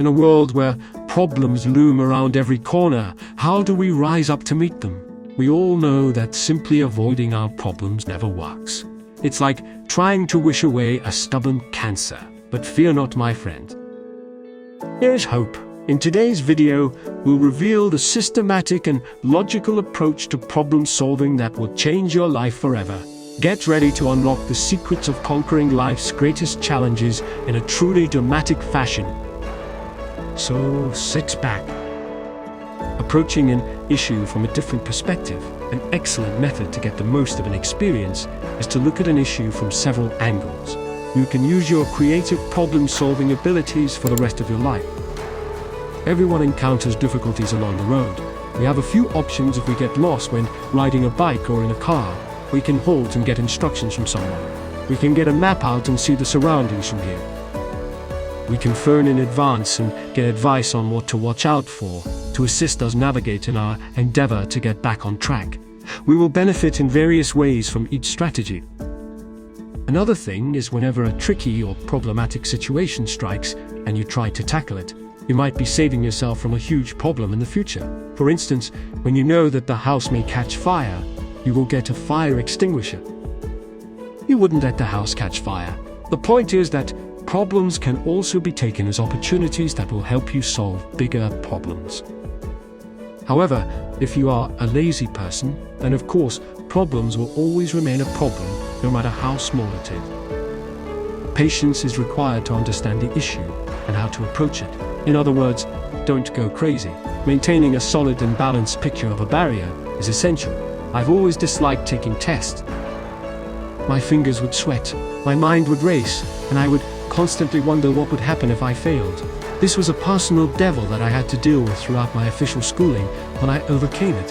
In a world where problems loom around every corner, how do we rise up to meet them? We all know that simply avoiding our problems never works. It's like trying to wish away a stubborn cancer. But fear not, my friend. Here's hope. In today's video, we'll reveal the systematic and logical approach to problem solving that will change your life forever. Get ready to unlock the secrets of conquering life's greatest challenges in a truly dramatic fashion. So sit back. Approaching an issue from a different perspective, an excellent method to get the most of an experience, is to look at an issue from several angles. You can use your creative problem-solving abilities for the rest of your life. Everyone encounters difficulties along the road. We have a few options if we get lost when riding a bike or in a car. We can halt and get instructions from someone. We can get a map out and see the surroundings from here. We can phone in advance and get advice on what to watch out for to assist us navigate in our endeavor to get back on track. We will benefit in various ways from each strategy. Another thing is whenever a tricky or problematic situation strikes and you try to tackle it, you might be saving yourself from a huge problem in the future. For instance, when you know that the house may catch fire, you will get a fire extinguisher. You wouldn't let the house catch fire. The point is that problems can also be taken as opportunities that will help you solve bigger problems. However, if you are a lazy person, then of course, problems will always remain a problem, no matter how small it is. Patience is required to understand the issue and how to approach it. In other words, don't go crazy. Maintaining a solid and balanced picture of a barrier is essential. I've always disliked taking tests. My fingers would sweat, my mind would race, and I would constantly wonder what would happen if I failed. This was a personal devil that I had to deal with throughout my official schooling, but I overcame it.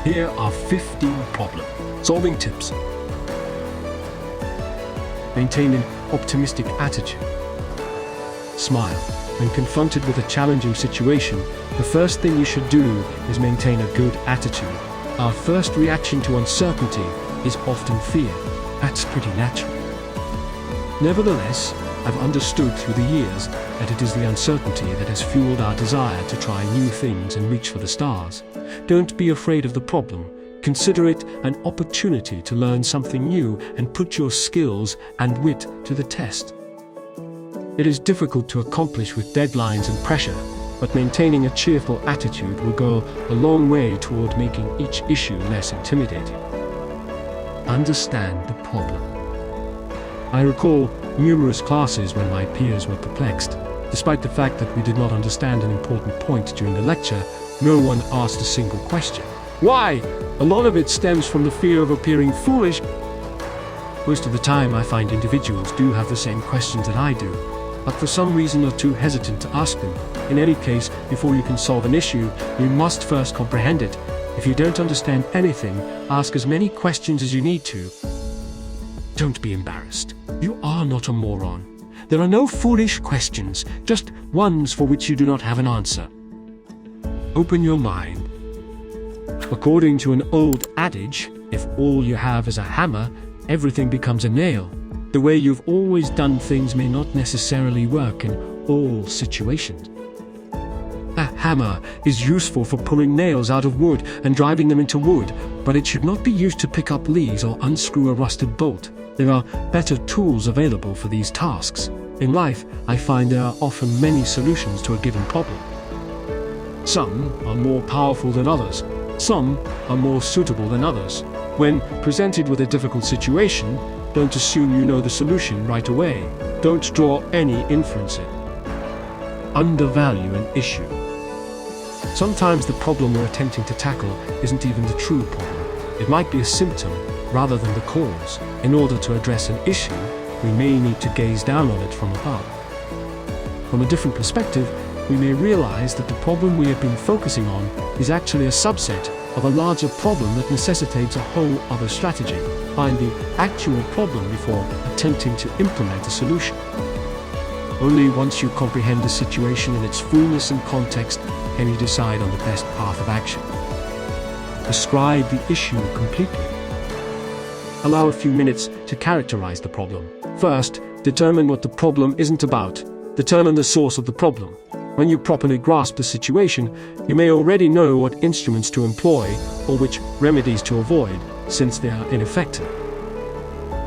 Here are 15 problem-solving tips. Maintain an optimistic attitude. Smile. When confronted with a challenging situation, the first thing you should do is maintain a good attitude. Our first reaction to uncertainty is often fear. That's pretty natural. Nevertheless, I've understood through the years that it is the uncertainty that has fueled our desire to try new things and reach for the stars. Don't be afraid of the problem. Consider it an opportunity to learn something new and put your skills and wit to the test. It is difficult to accomplish with deadlines and pressure, but maintaining a cheerful attitude will go a long way toward making each issue less intimidating. Understand the problem. I recall numerous classes when my peers were perplexed. Despite the fact that we did not understand an important point during the lecture, no one asked a single question. Why? A lot of it stems from the fear of appearing foolish. Most of the time I find individuals do have the same questions that I do, but for some reason are too hesitant to ask them. In any case, before you can solve an issue, you must first comprehend it. If you don't understand anything, ask as many questions as you need to. Don't be embarrassed. You are not a moron. There are no foolish questions, just ones for which you do not have an answer. Open your mind. According to an old adage, if all you have is a hammer, everything becomes a nail. The way you've always done things may not necessarily work in all situations. A hammer is useful for pulling nails out of wood and driving them into wood, but it should not be used to pick up leaves or unscrew a rusted bolt. There are better tools available for these tasks. In life, I find there are often many solutions to a given problem. Some are more powerful than others. Some are more suitable than others. When presented with a difficult situation, don't assume you know the solution right away. Don't draw any inferences. Undervalue an issue. Sometimes the problem we're attempting to tackle isn't even the true problem. It might be a symptom rather than the cause. In order to address an issue, we may need to gaze down on it from above. From a different perspective, we may realize that the problem we have been focusing on is actually a subset of a larger problem that necessitates a whole other strategy. Find the actual problem before attempting to implement a solution. Only once you comprehend the situation in its fullness and context can you decide on the best path of action. Describe the issue completely. Allow a few minutes to characterize the problem. First, determine what the problem isn't about. Determine the source of the problem. When you properly grasp the situation, you may already know what instruments to employ or which remedies to avoid, since they are ineffective.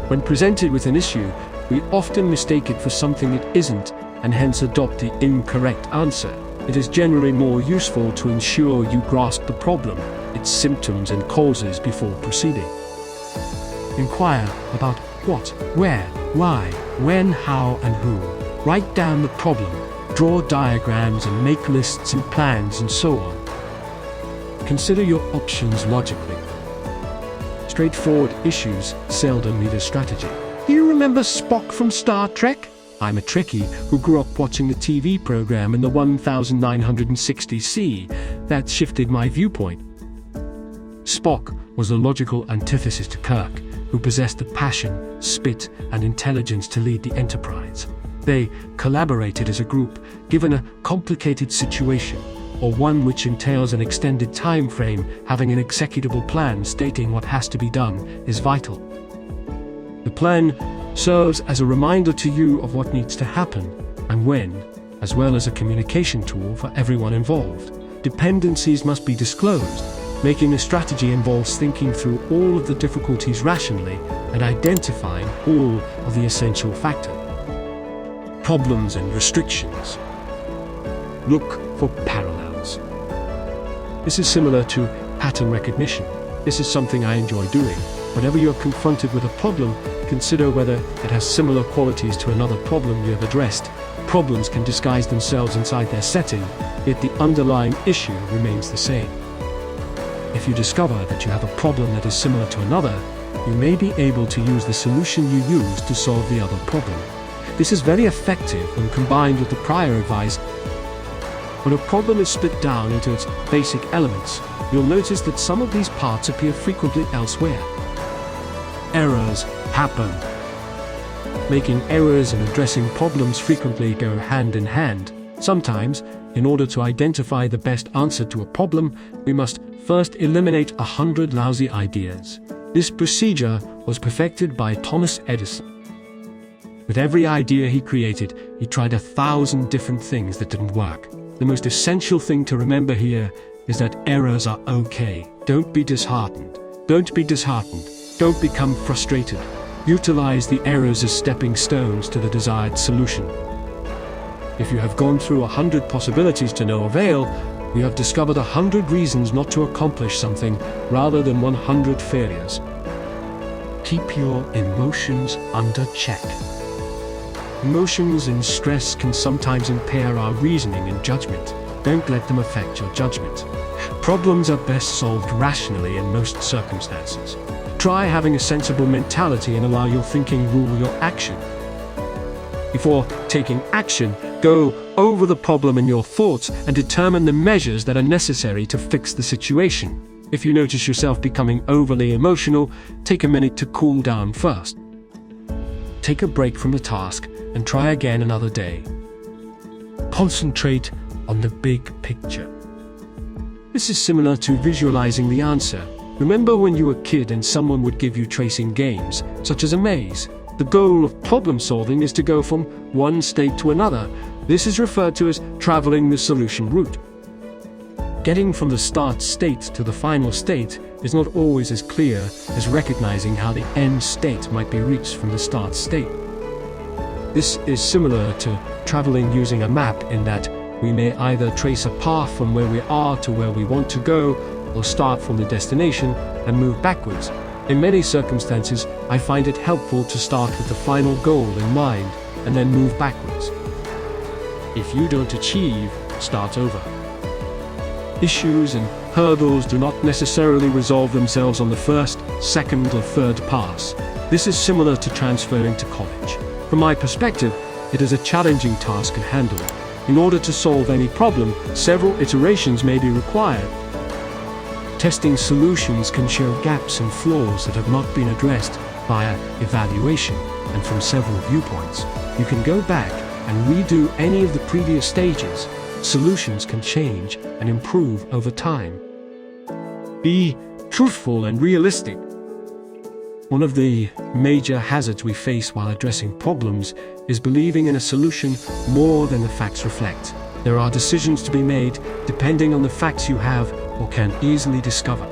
When presented with an issue, we often mistake it for something it isn't and hence adopt the incorrect answer. It is generally more useful to ensure you grasp the problem, its symptoms and causes before proceeding. Inquire about what, where, why, when, how, and who. Write down the problem, draw diagrams and make lists and plans and so on. Consider your options logically. Straightforward issues seldom need a strategy. Do you remember Spock from Star Trek? I'm a Trekkie who grew up watching the TV program in the 1960C. That shifted my viewpoint. Spock was a logical antithesis to Kirk, who possessed the passion, spit, and intelligence to lead the Enterprise. They collaborated as a group, given a complicated situation, or one which entails an extended time frame. Having an executable plan stating what has to be done is vital. The plan serves as a reminder to you of what needs to happen and when, as well as a communication tool for everyone involved. Dependencies must be disclosed. Making a strategy involves thinking through all of the difficulties rationally and identifying all of the essential factors. Problems and restrictions. Look for parallels. This is similar to pattern recognition. This is something I enjoy doing. Whenever you're confronted with a problem, consider whether it has similar qualities to another problem you have addressed. Problems can disguise themselves inside their setting, yet the underlying issue remains the same. If you discover that you have a problem that is similar to another, you may be able to use the solution you used to solve the other problem. This is very effective when combined with the prior advice. When a problem is split down into its basic elements, you'll notice that some of these parts appear frequently elsewhere. Errors happen. Making errors and addressing problems frequently go hand in hand. Sometimes, in order to identify the best answer to a problem, we must first eliminate 100 lousy ideas. This procedure was perfected by Thomas Edison. With every idea he created, he tried 1,000 different things that didn't work. The most essential thing to remember here is that errors are okay. Don't be disheartened. Don't be disheartened. Don't become frustrated. Utilize the errors as stepping stones to the desired solution. If you have gone through 100 possibilities to no avail, you have discovered 100 reasons not to accomplish something rather than 100 failures. Keep your emotions under check. Emotions and stress can sometimes impair our reasoning and judgment. Don't let them affect your judgment. Problems are best solved rationally in most circumstances. Try having a sensible mentality and allow your thinking rule your action. Before taking action, go over the problem in your thoughts and determine the measures that are necessary to fix the situation. If you notice yourself becoming overly emotional, take a minute to cool down first. Take a break from the task and try again another day. Concentrate on the big picture. This is similar to visualizing the answer. Remember when you were a kid and someone would give you tracing games, such as a maze? The goal of problem solving is to go from one state to another. This is referred to as traveling the solution route. Getting from the start state to the final state is not always as clear as recognizing how the end state might be reached from the start state. This is similar to traveling using a map in that we may either trace a path from where we are to where we want to go, or start from the destination and move backwards. In many circumstances, I find it helpful to start with the final goal in mind and then move backwards. If you don't achieve, start over. Issues and hurdles do not necessarily resolve themselves on the first, second, or third pass. This is similar to transferring to college. From my perspective, it is a challenging task to handle. In order to solve any problem, several iterations may be required. Testing solutions can show gaps and flaws that have not been addressed via evaluation and from several viewpoints. You can go back and redo any of the previous stages. Solutions can change and improve over time. Be truthful and realistic. One of the major hazards we face while addressing problems is believing in a solution more than the facts reflect. There are decisions to be made depending on the facts you have or can easily discover.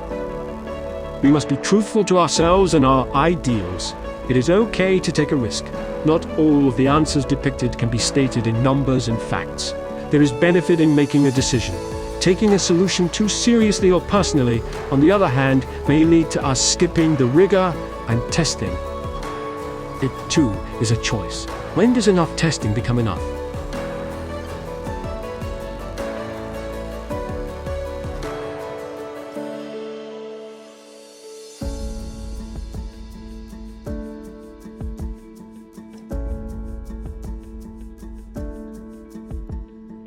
We must be truthful to ourselves and our ideals. It is okay to take a risk. Not all of the answers depicted can be stated in numbers and facts. There is benefit in making a decision. Taking a solution too seriously or personally, on the other hand, may lead to us skipping the rigor and testing. It, too, is a choice. When does enough testing become enough?